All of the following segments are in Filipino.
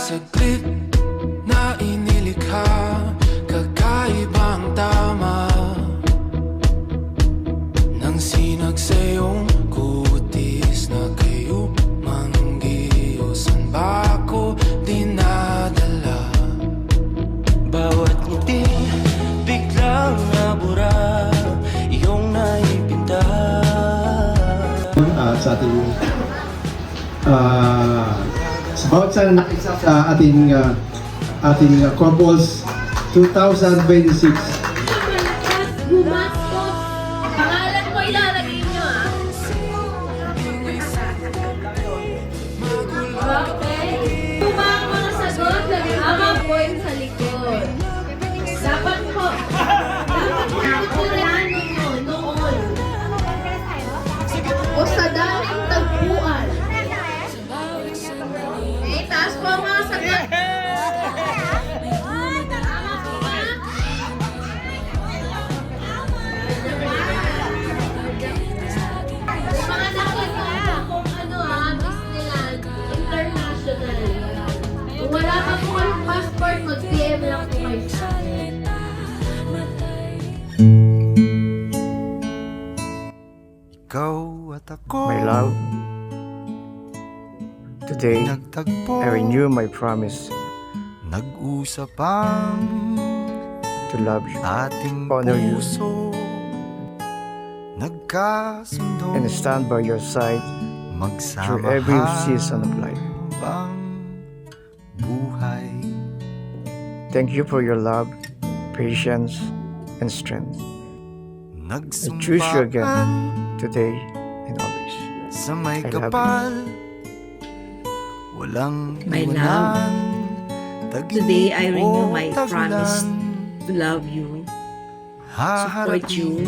saglit na inilikha, kakaibang tama nang sinag sa iyong kutis na kayo manggiyo. San ba ako dinadala? Bawat ngiti biglang nabura, iyong naipinta. Sa ating sa bawat sana nakisa sa ating Corpals 2026. Gumastos! Pangalan ko ilalagay nyo Okay? Kung ba ang mga sagot, ama po yung sa likod. Dapat po itutulan ninyo noon. O sa daming tagpuan. Taas po ang mga sagot. Mga nakita kung Disneyland International. Kung wala pa po kayong passport, mag-PM lang po kayo sa akin. Ikaw at ako, My love, today nagtagpo, I renew my promise nag-usap ang to love you, ating honor you, puso, nagkasundo, and stand by your side through magsama every season of life. habang buhay. Thank you for your love, patience, and strength. I choose you again, Nagsumbakan today and always. sa may I love you. kapal, walang My iwanan, Today I tag-init renew o my tagulan, promise to love you, support you,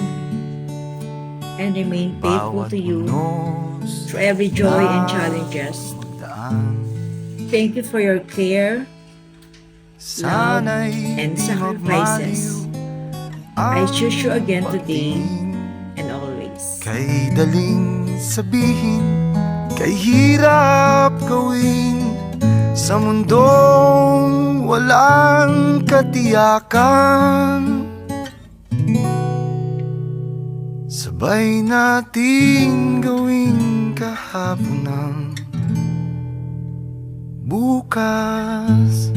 and remain faithful bawat to you unos through every joy and na challenges. magdaan. Thank you for your care, Sana'y and di sacrifices. magmaliw I ang choose you again today pagtingin. and always. Kay daling sabihin, kay hirap gawin, sa mundong walang katiyakan. Sabay natin gawing kahapon ng bukas.